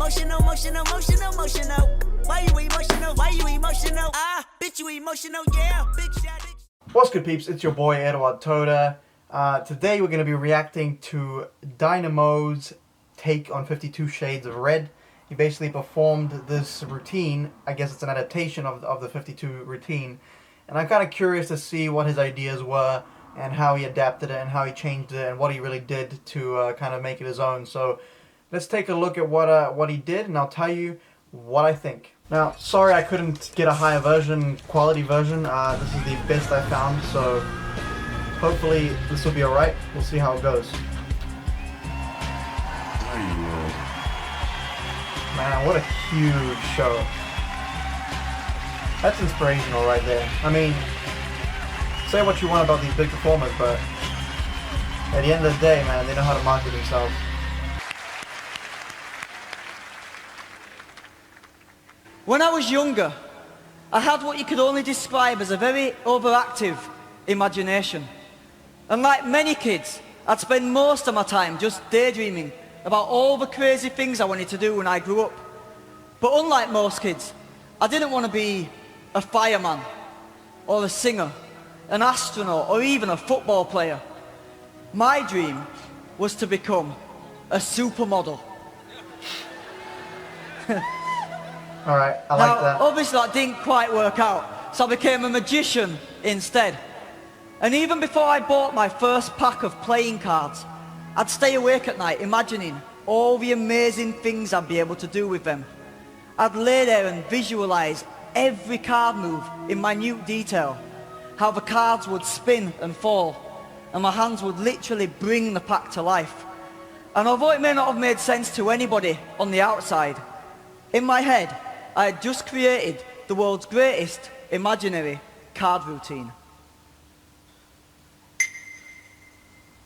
emotional, emotional, emotional, emotional? Why you emotional? Why you emotional? Bitch, you emotional, yeah. Big shot. What's good, peeps? It's your boy Eduard Todor. Today we're going to be reacting to Dynamo's take on 52 Shades of Red. He basically performed this routine. I guess it's an adaptation of the 52 routine. And I'm kind of curious to see what his ideas were and how he adapted it and how he changed it and what he really did to kind of make it his own. So let's take a look at what he did, and I'll tell you what I think. Now, sorry I couldn't get a higher version, quality version. This is the best I found, so hopefully this will be alright. We'll see how it goes. Man, what a huge show. That's inspirational right there. I mean, say what you want about these big performers, but at the end of the day, man, they know how to market themselves. When I was younger, I had what you could only describe as a very overactive imagination. And like many kids, I'd spend most of my time just daydreaming about all the crazy things I wanted to do when I grew up. But unlike most kids, I didn't want to be a fireman, or a singer, an astronaut, or even a football player. My dream was to become a supermodel. Alright, I like Now, that. obviously that didn't quite work out, so I became a magician instead. And even before I bought my first pack of playing cards, I'd stay awake at night imagining all the amazing things I'd be able to do with them. I'd lay there and visualize every card move in minute detail, how the cards would spin and fall, and my hands would literally bring the pack to life. And although it may not have made sense to anybody on the outside, in my head, I had just created the world's greatest imaginary card routine.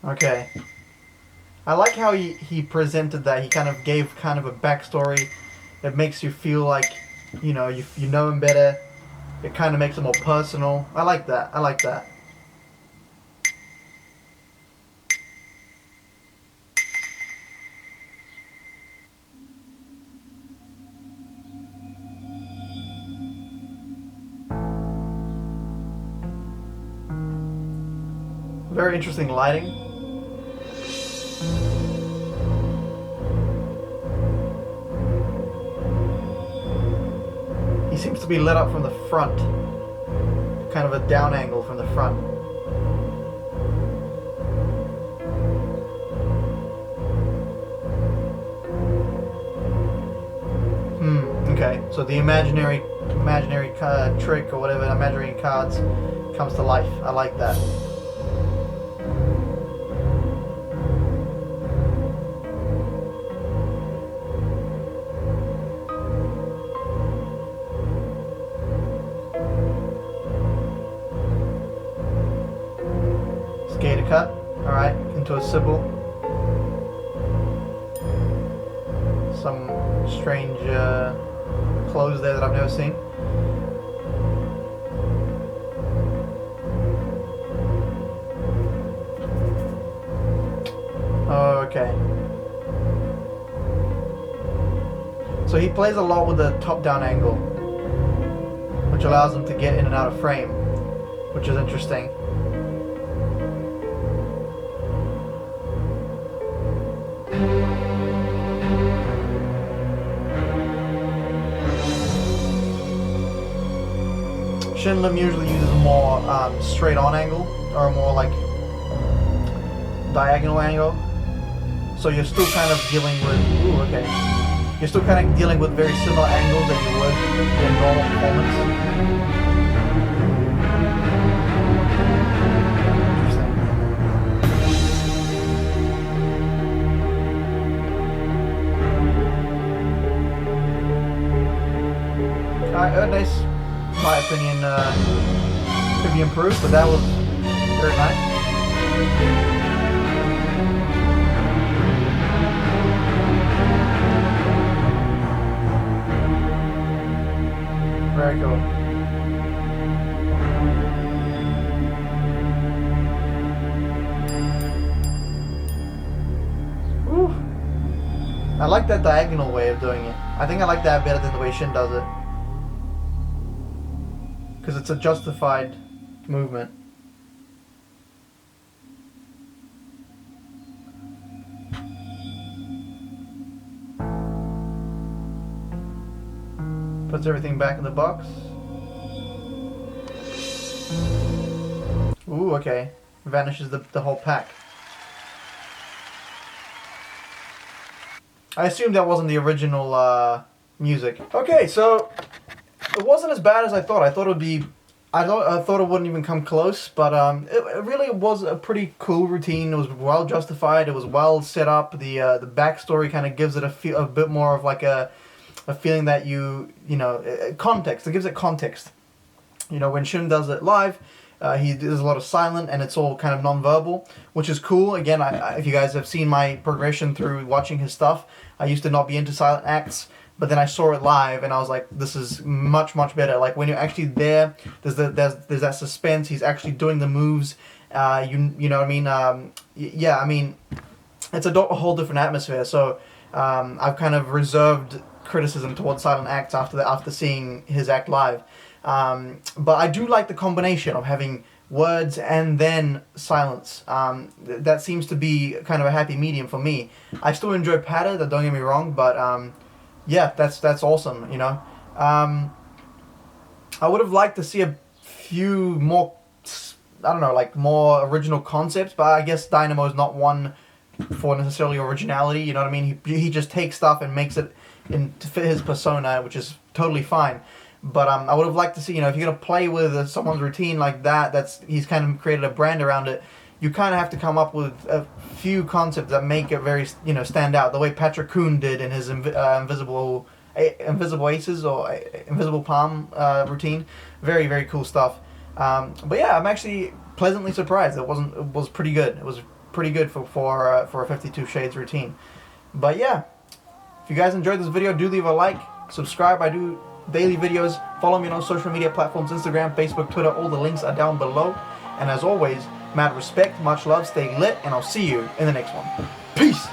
Okay. I like how he presented that. He kind of gave kind of a backstory. It makes you feel like, you know him better. It kind of makes it more personal. I like that. I like that. Very interesting lighting. He seems to be lit up from the front. Kind of a down angle from the front. Okay. So the imaginary trick or whatever, imaginary cards comes to life. I like that. Skater cut, alright, into a symbol. Some strange clothes there that I've never seen. Okay. So he plays a lot with the top-down angle, which allows him to get in and out of frame, which is interesting. Shinlim usually uses a more straight-on angle, or a more like diagonal angle. So you're still kind of dealing with, you're still kind of dealing with very similar angles that you would in normal performance. Nice, in my opinion, could be improved, but that was very nice. Very cool. Woo. I like that diagonal way of doing it. I think I like that better than the way Shin does it. Because it's a justified movement. Puts everything back in the box. Ooh, okay. Vanishes the whole pack. I assumed that wasn't the original music. Okay, so it wasn't as bad as I thought. I thought it would be. I thought it wouldn't even come close, but it really was a pretty cool routine. It was well justified. It was well set up. The backstory kind of gives it a bit more of like a feeling that you know, context. It gives it context. You know, when Shin does it live, he does a lot of silent, and it's all kind of non-verbal, which is cool. Again, if you guys have seen my progression through watching his stuff, I used to not be into silent acts, but then I saw it live, and I was like, this is much, much better. Like, when you're actually there, there's that suspense. He's actually doing the moves. You know what I mean? Yeah, I mean, it's a whole different atmosphere. So I've kind of reserved criticism towards silent acts after seeing his act live. But I do like the combination of having words and then silence. That seems to be kind of a happy medium for me. I still enjoy patter, don't get me wrong, but yeah, that's awesome, you know. I would have liked to see a few more, I don't know, like more original concepts, but I guess Dynamo is not one for necessarily originality, you know what I mean? He just takes stuff and makes it to fit his persona, which is totally fine. But I would have liked to see, you know, if you're going to play with someone's routine like that, he's kind of created a brand around it, you kind of have to come up with a few concepts that make it very, you know, stand out. The way Patrick Kuhn did in his invisible aces or invisible palm routine. Very, very cool stuff. But yeah, I'm actually pleasantly surprised. It was pretty good. It was pretty good for a 52 Shades routine. But yeah, if you guys enjoyed this video, do leave a like, subscribe. I do daily videos. Follow me on all social media platforms, Instagram, Facebook, Twitter. All the links are down below. And as always, mad respect, much love, stay lit, and I'll see you in the next one. Peace!